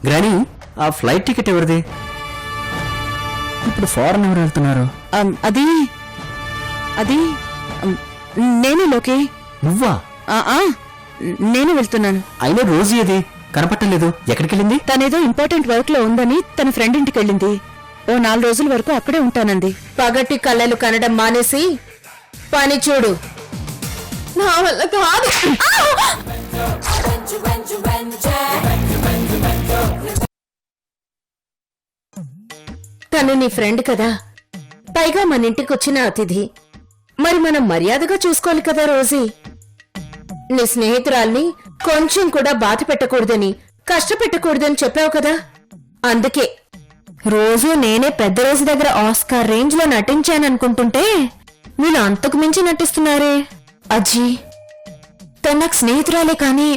Granny, ఆ flight ticket ఎవరిది? ఇప్పుడు ఫారెన్ ఎవరు వెళ్తున్నారు? అది అది నేనే లోకే. నువ్వా? నేను వెళ్తున్నాను. అయినా రోజు ఏది కనపట్టలేదు, ఎక్కడికెళ్ళింది? తనేదో ఇంపార్టెంట్ వర్క్ లో ఉందని తన ఫ్రెండ్ ఇంటికి వెళ్ళింది. ఓ 4 రోజుల వరకు అక్కడే ఉంటానంది. పగటి కళ్ళలు కనడం మానేసి పని చూడు. నా వల్ల కాదు. తను నీ ఫ్రెండ్ కదా, పైగా మన ఇంటికి వచ్చిన అతిథి. మరి మనం మర్యాదగా చూసుకోవాలి కదా రోజీ. నీ స్నేహితురాల్ని కొంచెం కూడా బాధ పెట్టకూడదని, కష్టపెట్టకూడదని చెప్పావు కదా, అందుకే. రోజు నేనే పెద్ద రోజు దగ్గర ఆస్కార్ రేంజ్ లో నటించాననుకుంటుంటే వీళ్ళు అంతకు మించి నటిస్తున్నారే. అజ్జీ, తన నాకు స్నేహితురాలే కానీ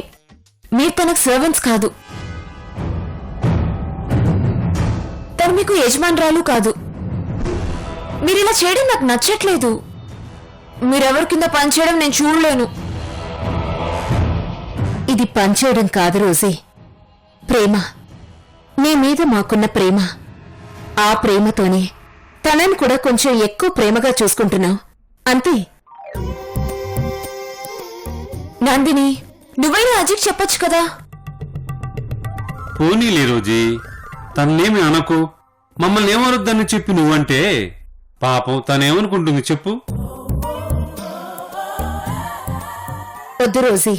మీరు తనకు సర్వెంట్స్ కాదు. తను మీకు యజమానురాలు కాదు. మీరిలా చేయడం నాకు నచ్చట్లేదు. మీరెవరి కింద పనిచేయడం నేను చూడలేను. ఇది పనిచేయడం కాదు రోజే, ప్రేమ. నీ మీద మాకున్న ప్రేమ. ఆ ప్రేమతోనే తనని కూడా కొంచెం ఎక్కువ ప్రేమగా చూసుకుంటున్నావు, అంతే. నందిని, నువ్వైనా అజిక్ చెప్పొచ్చు కదా. పోనీలే రోజీ, తననేమి అనకు. మమ్మల్ని ఏమనొద్దని చెప్పి నువ్వంటే పాపం తనేమనుకుంటుంది చెప్పు. వద్దు రోజీ,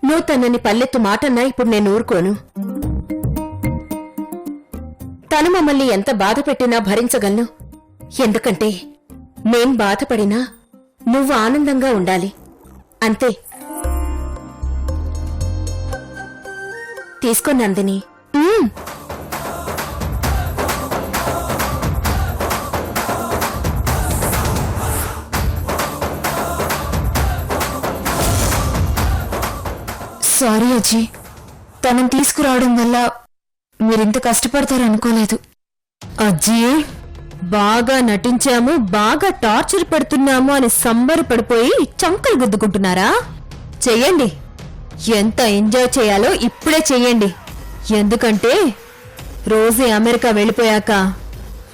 నువ్వు తనని పల్లెత్తు మాటన్నా ఇప్పుడు నేను ఊరుకోను. తను మమ్మల్ని ఎంత బాధ పెట్టినా భరించగలను. ఎందుకంటే మేం బాధపడినా నువ్వు ఆనందంగా ఉండాలి, అంతే. తీసుకో నందిని. సారీ అజ్జీ, తనని తీసుకురావడం వల్ల మీరింత కష్టపడతారనుకోలేదు. అజ్జీ, బాగా నటించాము, బాగా టార్చర్ పెడుతున్నాము అని సంబరపడిపోయి చంకలు గుద్దుకుంటున్నారా? చెయ్యండి. ఎంత ఎంజాయ్ చేయాలో ఇప్పుడే చెయ్యండి. ఎందుకంటే రోజే అమెరికా వెళ్ళిపోయాక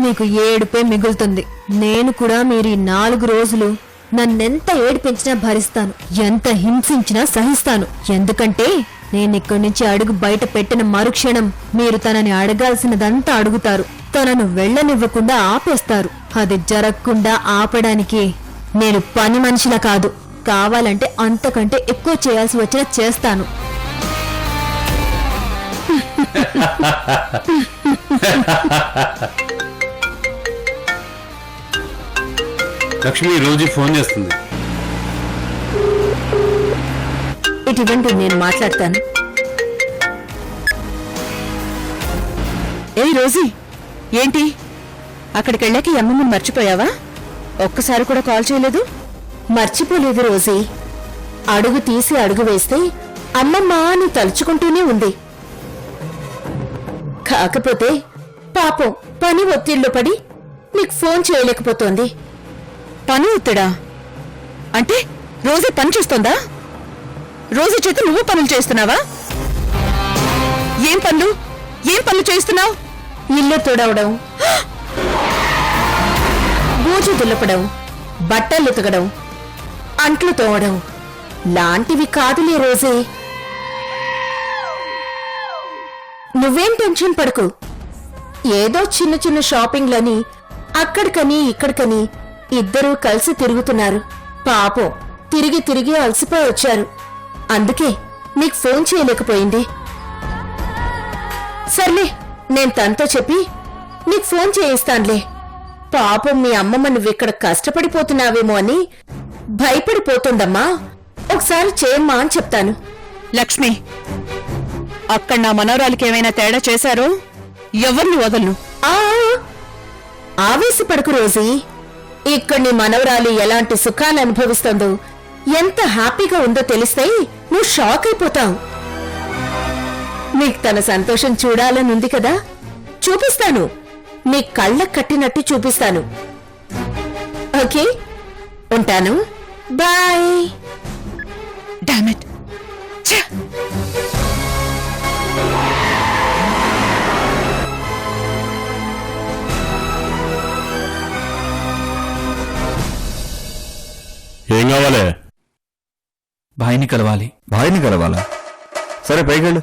మీకు ఏడుపే మిగులుతుంది. నేను కూడా మీరు 4 రోజులు నన్నెంత ఏడిపించినా భరిస్తాను, ఎంత హింసించినా సహిస్తాను. ఎందుకంటే నేనిక్కడి నుంచి అడుగు బయట పెట్టిన మరుక్షణం మీరు తనని అడగాల్సినదంతా అడుగుతారు, తనను వెళ్ళనివ్వకుండా ఆపేస్తారు. అది జరగకుండా ఆపడానికి నేను పని మనిషిలా కాదు, కావాలంటే అంతకంటే ఎక్కువ చేయాల్సి వచ్చినా చేస్తాను. లక్ష్మి రోజు ఫోన్ చేస్తుంది. ఇటువంటి నేను మాట్లాడతాను. ఏయ్ రోజీ, ఏంటి అక్కడికెళ్ళాక అమ్మమ్మని మర్చిపోయావా? ఒక్కసారి కూడా కాల్ చేయలేదు. మర్చిపోలేదు రోజీ. అడుగు తీసి అడుగు వేస్తే అమ్మమ్మ అని తలుచుకుంటూనే ఉంది. కాకపోతే పాపం పని ఒత్తిళ్లు పడి నీకు ఫోన్ చేయలేకపోతోంది. పని ఒత్తిడా అంటే రోజే పని చేస్తోందా? రోజు చేత నువ్వు పనులు చేస్తున్నావా? ఏం పనులు చేస్తున్నావు? ఇల్లు తుడవడం, బూజు దులపడం, బట్టలు ఉతకడం, అంట్లు తోవడం లాంటివి కాదులే రోజే. నువ్వేం టెన్షన్ పడకు. ఏదో చిన్న చిన్న షాపింగ్లని అక్కడికని ఇక్కడికని ఇద్దరూ కలిసి తిరుగుతున్నారు. పాపం తిరిగి తిరిగి అలసిపోయి వచ్చారు, అందుకే నీకు ఫోన్ చేయలేకపోయింది. సర్లే, నేను తనతో చెప్పి నీకు ఫోన్ చేయిస్తానులే. పాపం మీ అమ్మమ్మ నువ్విక్కడ కష్టపడిపోతున్నావేమో అని భయపడిపోతుందమ్మా. ఒకసారి చేయమ్మా అని చెప్తాను. లక్ష్మి, అక్కడ నా మనవరాలికి ఏమైనా తేడా చేశారో ఎవరిని వదలను. ఆవేశపడకు రోజీ. ఇక్కడ నీ మనవరాలు ఎలాంటి సుఖాన్ని అనుభవిస్తుందో, ఎంత హ్యాపీగా ఉందో తెలిస్తే నువ్వు షాక్ అయిపోతావు. నీకు తన సంతోషం చూడాలనుంది కదా, చూపిస్తాను. నీ కళ్ళకు కట్టినట్టు చూపిస్తాను. ఓకే, ఉంటాను. బాయ్. Damn it. కావాలి? భాయిని కలవాలి. భాయిని కలవాలా? సరే పైకెళ్ళు.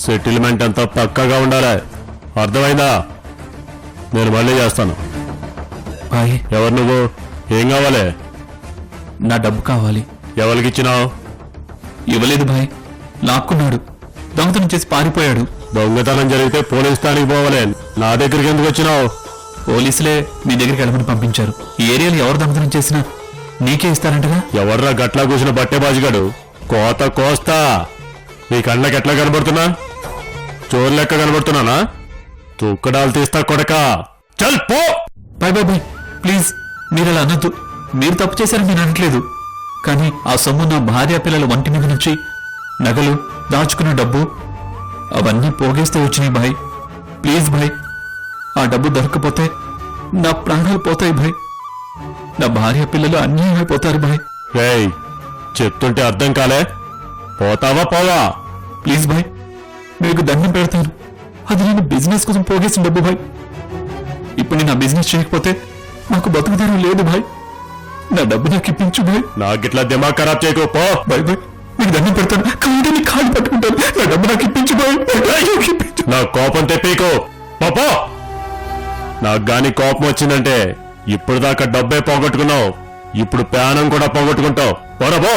సెటిల్మెంట్ అంతా పక్కాగా ఉండాలి, అర్థమైందా? నేను మళ్ళీ చేస్తాను. భాయ్, ఎవరు నువ్వు? ఏం కావాలి? నా డబ్బు కావాలి. ఎవరికిచ్చినావు? ఇవ్వలేదు భాయ్, లాక్కున్నాడు. దొంగతనం చేసి పారిపోయాడు. దొంగతనం జరిగితే పోలీస్ స్థానికి పోవాలి, నా దగ్గరికి ఎందుకు వచ్చినావు? పోలీసులే మీ దగ్గరికి వెళ్ళమని పంపించారు. ఈ ఏరియాలో ఎవరు దొంగతనం చేసినా నీకే ఇస్తారంటగా. ఎవర్రా గట్లా కూసిన బట్టే బాజిగాడు? కోత కోస్తా. నీ కళ్ళకి ఎట్లా కనబడుతున్నా? చోరు లెక్క కనబడుతున్నానా? తుక్కడాలు తీస్తా కొడక. చల్ పో. బాయ్ బాయ్ బాయ్, ప్లీజ్ మీరు అలా అనొద్దు. మీరు తప్పు చేశారని నేను అనట్లేదు, కానీ ఆ సొమ్ము నా భార్య పిల్లల వంటి మీద నుంచి నగలు, దాచుకున్న డబ్బు అవన్నీ పోగేస్తే వచ్చినాయి భాయ్. ప్లీజ్ భాయ్, ఆ డబ్బు దొరకకపోతే నా ప్రాణాలు పోతాయి భాయ్. నా భార్య పిల్లలు అన్యాయం అయిపోతారు భాయ్. ఏయ్, చెప్తుంటే అర్థం కాలే? పోతావా పోవా? ప్లీజ్ భాయ్, మీకు దండం పెడతాను. అది నేను బిజినెస్ కోసం పోగేసిన డబ్బు భాయ్. ఇప్పుడు నేను ఆ బిజినెస్ చేయకపోతే నాకు బతుకుతారం లేదు భాయ్. నా డబ్బు నాకు ఇప్పించు భాయ్. నాకిట్లా దిమాగ్ ఖరాబ్ చేయకు, పో. బాయ్ బాయ్, మీకు దండం పెడతాను. కాదని కాళ్ళు పట్టుకుంటాను. నా డబ్బు నాకు ఇప్పించు బాయ్. నా కోపం తెప్పీకు, పో. నాకు గాని కోపం వచ్చిందంటే ఇప్పుడు దాకా డబ్బే పోగొట్టుకున్నావు, ఇప్పుడు ప్రాణం కూడా పోగొట్టుకుంటావు. పోరా పో.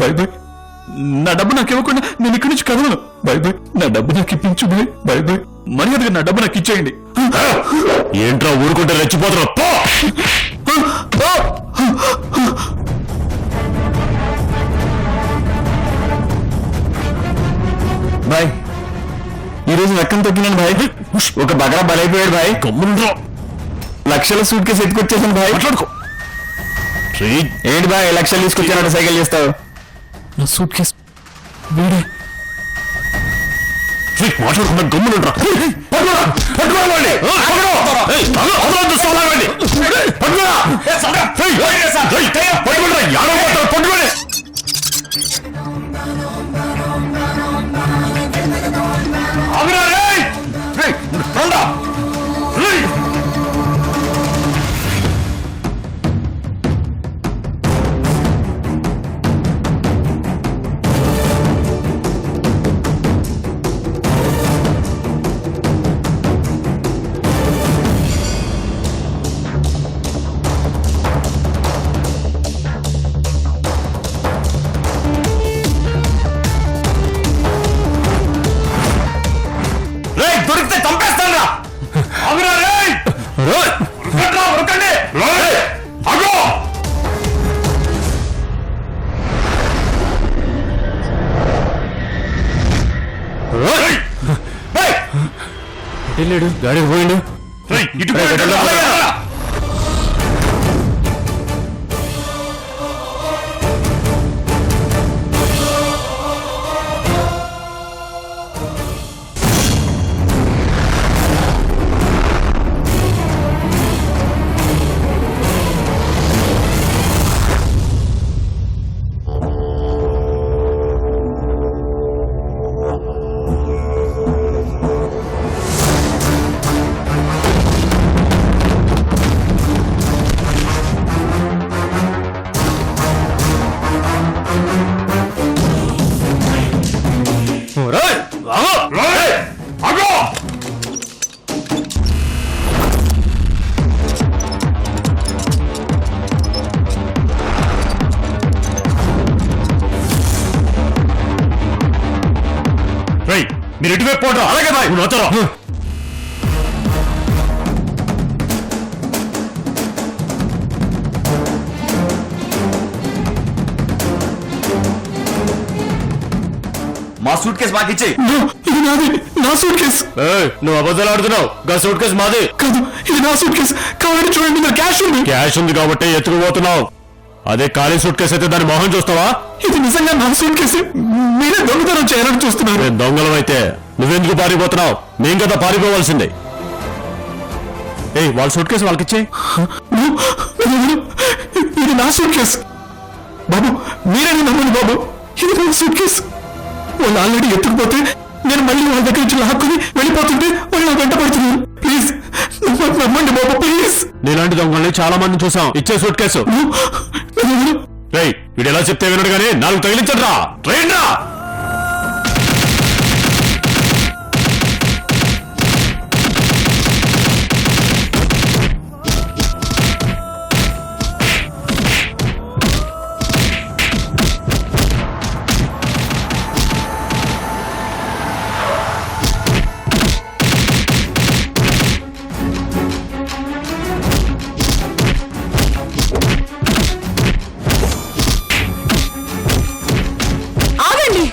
బాయ్ బాయ్, నా డబ్బు నాకు ఇవ్వకుండా నేను ఇక్కడి నుంచి కదలను. బాయ్ బాయ్, నా డబ్బు నాకు ఇప్పించు బాయ్. బాయ్ బాయ్, మర్యాదగా నా డబ్బు నాకు ఇచ్చేయండి. ఏంట్రా ఊరుకుంటే రెచ్చిపోతున్నావు? పో. బాయ్, ఈరోజు లెక్కన తగ్గినాను బాయ్. ఒక బగరా బలైపోయాడు బాయ్. గమ్మునుండ్రా. లక్షల సూట్ కేసు ఎత్తుకొచ్చేసాను బాయ్. మాట్లాడుకో. ఏంటి బాయ్, లక్షలు తీసుకొచ్చానంటే సైకిల్ చేస్తావు? నా సూట్ కేసు వీడే. మాట్లాడుకున్నా గమ్మునుండ్రా. దొరికితే చంపేస్తాను. వెళ్ళాడు, గాడికి పోయిండు. మీరు ఎటువైపు పోటరా? అలాగే బాయ్, నువ్వు నాతో రా. మా సూట్ కేసు మాకు ఇచ్చేయి. ఇది నాది, నా సూట్ కేసు. నువ్వు అబద్ధాలు ఆడుతున్నావు. గా సూట్ కేసు మాది కాదు, ఇది నా సూట్ కేసు. కావాలని చూడండి, నా క్యాష్ ఉంది. క్యాష్ ఉంది కాబట్టి ఎత్తుకుపోతున్నావు. అదే ఖాళీ సూట్ కేసు అయితే దాని మొహం చూస్తావా? ఇది నిజంగా నా సూట్ కేసు. మీరే దొంగతనం చేయాలని చూస్తున్నారు. నేను దొంగలం అయితే నువ్వెందుకు పారిపోతున్నావు? మేం కదా పారిపోవాల్సిందే. వాళ్ళ సూట్ కేసు వాళ్ళకిచ్చే. ఇది నా సూట్ కేసు. బాబు మీరే నమ్మండి బాబు, ఇది నా సూట్ కేసు. వాళ్ళు ఆల్రెడీ ఎత్తుకుపోతే నేను మళ్ళీ వాళ్ళ దగ్గర నుంచి లాక్కుని వెళ్ళిపోతుంటే వాళ్ళు నా వెంట పడుతున్నారు. ప్లీజ్ నమ్మండి బాబు, ప్లీజ్. నీలాంటి దొంగల్ని చాలా మంది చూసాం. ఇచ్చే సూట్ కేసు. రేయ్, వీడు ఎలా చెప్తే వినడు గానీ 4 తగిలించండి రా. ట్రైన్ రా. ఆగండి.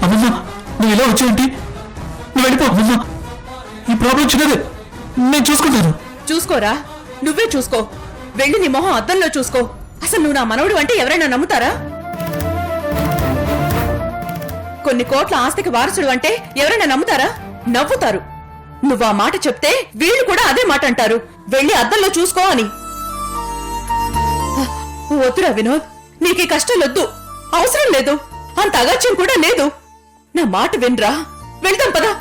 అమ్మమ్మ, నువ్వు ఇలా వచ్చేయండి. నువ్వు వెళ్ళిపో అమ్మమ్మ. ఈ ప్రాబ్లం చిన్నదే, నేను చూసుకుంటాను. చూసుకోరా, నువ్వే చూసుకో. వెళ్ళి నీ మొహం అద్దంలో చూసుకో. అసలు నువ్వు నా మనవడు అంటే ఎవరైనా నమ్ముతారా? కొన్ని కోట్ల ఆస్తికి వారసుడు అంటే ఎవరైనా నమ్ముతారా? నవ్వుతారు. నువ్వు ఆ మాట చెప్తే వీళ్ళు కూడా అదే మాట అంటారు, వెళ్ళి అద్దంలో చూసుకో అని. వద్దురా వినోద్, నీకు ఈ కష్టాలొద్దు, అవసరం లేదు, అంత అగత్యం కూడా లేదు. నా మాట వినరా, వెళ్దాం పదా.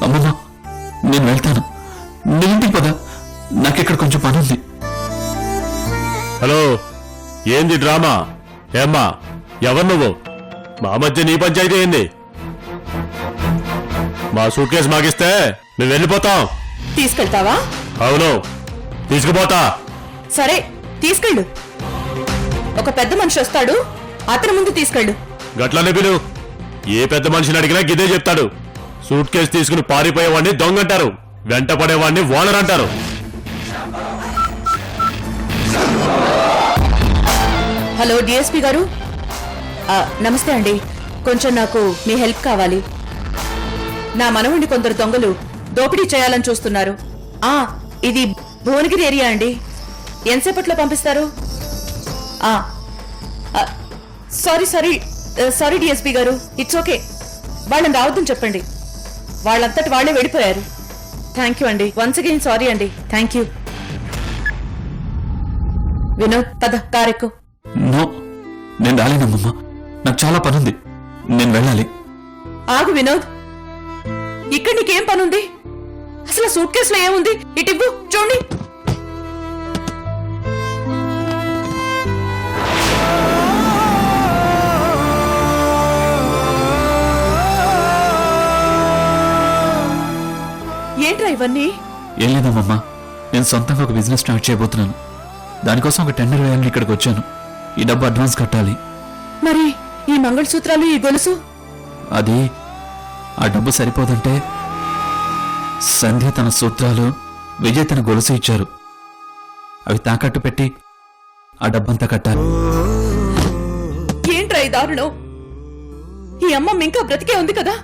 అమ్మమ్మ, నేను వెళ్తాను. నీ ఇంటికి పద, నాకిక్కడ కొంచెం పని ఉంది. హలో, ఏంది డ్రామా? ఏమ్మా, ఎవరు నువ్వు? మా మధ్య నీ పంచాయతీ ఏంది? మా సూట్ కేసు మాకిస్తే మేము వెళ్ళిపోతాం. తీసుకెళ్తావా? అవును, తీసుకుపోతా. సరే, తీసుకెళ్ళు. ఒక పెద్ద మనిషి వస్తాడు, అతని ముందు తీసుకెళ్ళు. గట్లనే పిలు. ఏ పెద్ద మనిషిని అడిగినా గిదే చెప్తాడు. సూట్ కేసు తీసుకుని పారిపోయేవాడిని దొంగంటారు, వెంట పడేవాడిని ఓనర్ అంటారు. హలో డిఎస్పీ గారు, నమస్తే అండి. కొంచెం నాకు మీ హెల్ప్ కావాలి. నా మనవుడిని కొందరు దొంగలు దోపిడీ చేయాలని చూస్తున్నారు. ఇది భువనగిరి ఏరియా అండి. ఎంతసేపట్లో పంపిస్తారు? సారీ డిఎస్పీ గారు, ఇట్స్ ఓకే. వాళ్ళని రావద్దని చెప్పండి. వాళ్ళంతటి వాళ్ళే వెళ్ళిపోయారు. థ్యాంక్ యూ అండి, వన్స్ అగైన్ సారీ అండి. Thank you. వినోద్, పద, కారెక్కు. నో, నేను రాలేనమ్మమ్మ. నాకు చాలా పనుంది, నేను వెళ్ళాలి. ఆగు వినోద్, ఇక్కడ నీకేం పనుంది? అసలు సూట్ కేసులో ఏముంది? ఇటివ్వు, చూడండి. ఏంట్రా ఇవన్నీ? ఏం లేదమ్మమ్మ, నేను సొంతంగా ఒక బిజినెస్ స్టార్ట్ చేయబోతున్నాను. దానికోసం ఒక టెండర్ వేయాలని ఇక్కడికి వచ్చాను. ఈ డబ్బు అడ్వాన్స్ కట్టాలి. మరి ఈ మంగళసూత్రాలు, ఈ గొలుసు? అది ఆ డబ్బు సరిపోదంటే సంధ్య తన సూత్రాలు, విజయ్ తన గొలుసు ఇచ్చారు. అవి తాకట్టు పెట్టి ఆ డబ్బంతా కట్టాలి. ఏంట్రా ఈ దారుణం? ఈ అమ్మమ్మ ఇంకా బ్రతికే ఉంది కదా.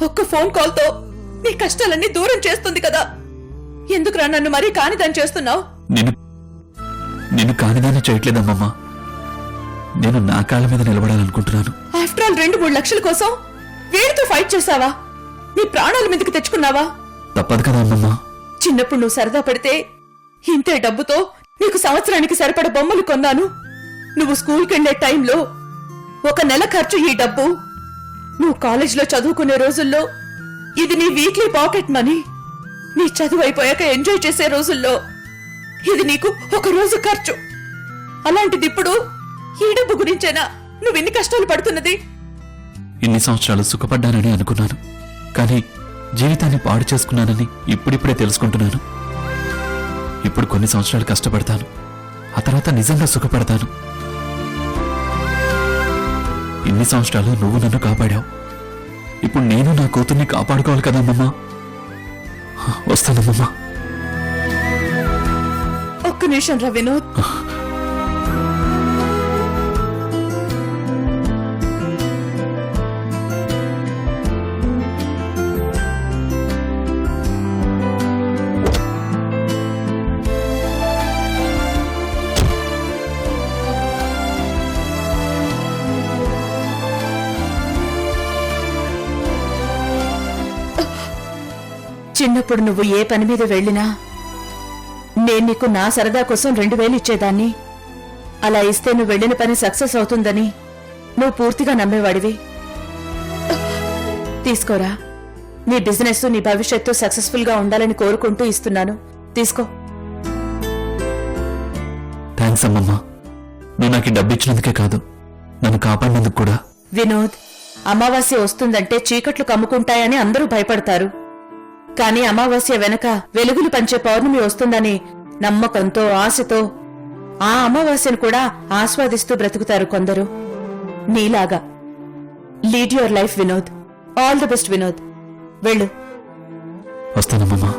ఒక్క ఫోన్ కాల్ తో నీ కష్టాలన్నీ దూరం చేస్తుంది కదా. ఎందుకురా నన్ను మరీ కానిదాన్ని చేస్తున్నావు? నేను కానిదాన్ని చేయట్లేదమ్మమ్మా. నేను నా కాళ్ళ మీద నిలబడాలనుకుంటున్నాను. ఆఫ్టర్ ఆల్ 2-3 లక్షల కోసం వీడితో ఫైట్ చేసావా? నీ ప్రాణాల మీదకి తెచ్చుకున్నావా? తప్పదు కదా అమ్మమ్మా. చిన్నప్పుడు నువ్వు సరదా పడితే ఇంతే డబ్బుతో నీకు సంవత్సరానికి సరిపడ బొమ్మలు కొన్నాను. నువ్వు స్కూల్కి వెళ్లే టైంలో 1 నెల ఖర్చు ఈ డబ్బు. నువ్వు కాలేజీలో చదువుకునే రోజుల్లో ఇది నీ వీక్లీ పాకెట్ మనీ. నీ చదువు అయిపోయాక ఎంజాయ్ చేసే రోజుల్లో ఇది నీకు 1 రోజు ఖర్చు. అలాంటిది ఇప్పుడు ఈ డబ్బు గురించేనా నువ్వు ఇన్ని కష్టాలు పడుతున్నది? ఇన్ని సంవత్సరాలు సుఖపడ్డానని అనుకున్నాను, కానీ జీవితాన్ని పాడు చేసుకున్నానని ఇప్పుడిప్పుడే తెలుసుకుంటున్నాను. ఇప్పుడు కొన్ని సంవత్సరాలు కష్టపడతాను, ఆ తర్వాత నిజంగా సుఖపడతాను. ఇన్ని సంవత్సరాలు నువ్వు నన్ను కాపాడావు. ఇప్పుడు నేను నా కూతుర్ని కాపాడుకోవాలి కదా అమ్మమ్మా. వస్తానమ్మమ్మా. ఒక్క నిమిషం రా వినోద్. చిన్నప్పుడు నువ్వు ఏ పని మీద వెళ్ళినా నేను నీకు నా సరదా కోసం 2000 ఇచ్చేదాన్ని. అలా ఇస్తే నువ్వు వెళ్ళిన పని సక్సెస్ అవుతుందని నువ్వు పూర్తిగా నమ్మేవాడివి. తీసుకోరా, నీ బిజినెస్ నీ భవిష్యత్తు సక్సెస్ఫుల్ గా ఉండాలని కోరుకుంటూ ఇస్తున్నాను. తీసుకో. థ్యాంక్స్ అమ్మమ్మ. నువ్వు నాకు ఈ డబ్బు ఇచ్చినందుకే కాదు, నన్ను కాపాడినందుకు కూడా. వినోద్, అమావాస్య వస్తుందంటే చీకట్లు కమ్ముకుంటాయని అందరూ భయపడతారు. కాని అమావాస్య వెనక వెలుగులు పంచే పౌర్ణమి వస్తుందని నమ్మకంతో, ఆశతో ఆ అమావాస్యను కూడా ఆస్వాదిస్తూ బ్రతుకుతారు కొందరు. నీలాగా. Lead your life Vinod. All the best Vinod. వెళ్ళు. వస్తానమ్మమ్మా.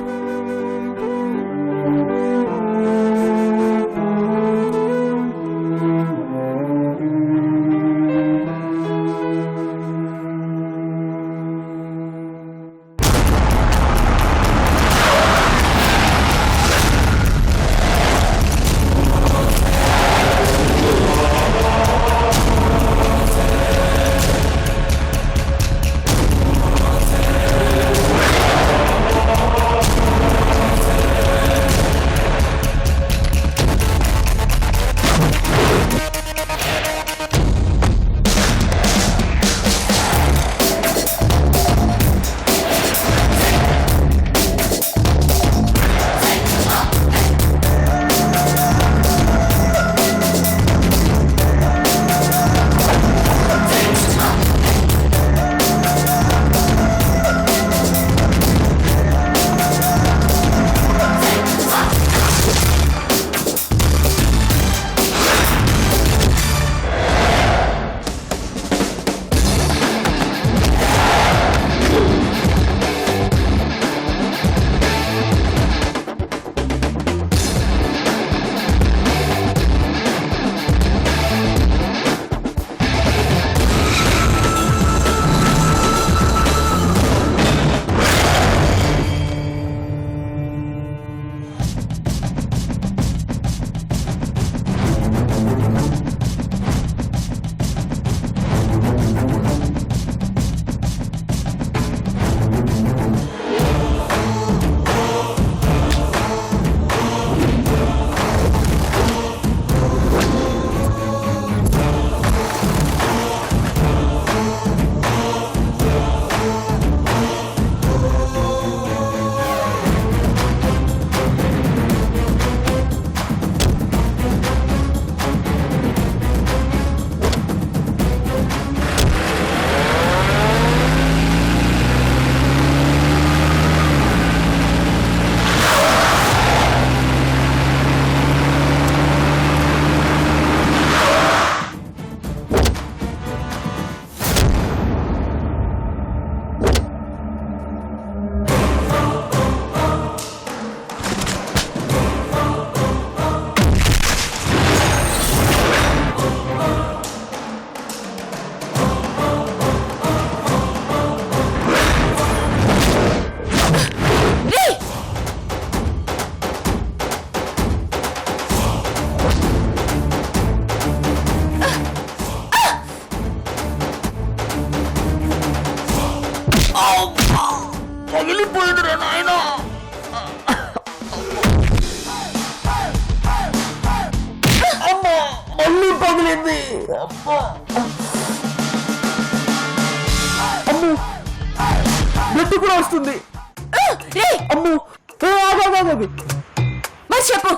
మరి చెప్పు,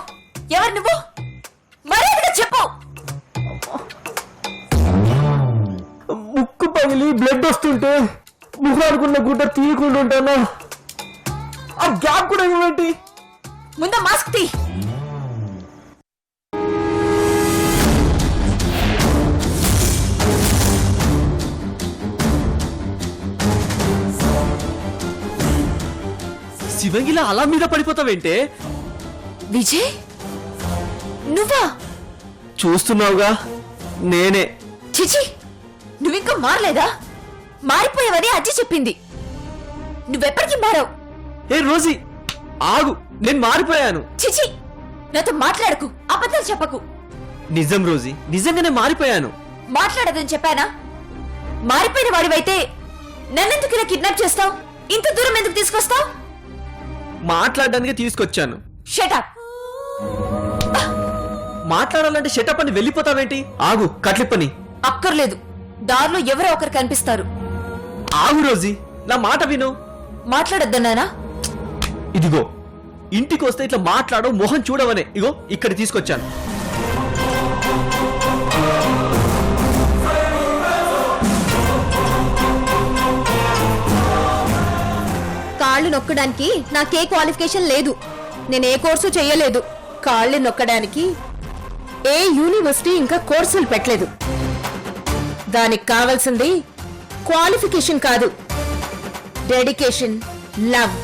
ఎవరు నువ్వు? మర్యాదగా చెప్పు. ముక్కు పగిలి బ్లడ్ వస్తుంటే ముఖానుకున్న గుడ్డ తీయకుండా ఉంటానా? ఆ గ్యాప్ కూడా ఏమిటి? ముందు మాస్క్ తీ. శివంగిలా అలా మీద పడిపోతావేంటే? విజయ్, నువ్వా? చూస్తున్నావుగా, నేనే. చిచి, నువ్వింకా మారలేదా? మారిపోయావని అజ్జి చెప్పింది. నువ్వెప్పటికీ మారావు. ఏ రోజీ, ఆగు, నేను మారిపోయాను. చిచి, నాతో మాట్లాడకు, అబద్ధాలు చెప్పకు. నిజం రోజీ, నిజంగానే మారిపోయాను. మాట్లాడదని చెప్పానా? మారిపోయిన వాడివైతే నన్నెందుకు ఇలా కిడ్నాప్ చేస్తావు? ఇంత దూరం ఎందుకు తీసుకొస్తావు? మాట్లాడడానికి తీసుకొచ్చాను. షటప్. మాట్లాడాలంటే షటప్ అని వెళ్ళిపోతావేంటి? ఆగు, కట్లిప్పని. అక్కర్లేదు, దారిలో ఎవరో ఒకరు కనిపిస్తారు. ఆగు రోజీ, నా మాట విను. మాట్లాడొద్దన్నానా? ఇదిగో, ఇంటికి వస్తే ఇట్లా మాట్లాడవు, మొహం చూడవనే. ఇగో ఇక్కడ తీసుకొచ్చాను. కాళ్ళు నొక్కడానికి నాకే క్వాలిఫికేషన్ లేదు. నేనే కోర్సు చెయ్యలేదు. కాళ్ళు నొక్కడానికి ఏ యూనివర్సిటీ ఇంకా కోర్సులు పెట్టలేదు. దానికి కావాల్సింది క్వాలిఫికేషన్ కాదు, డెడికేషన్, లవ్.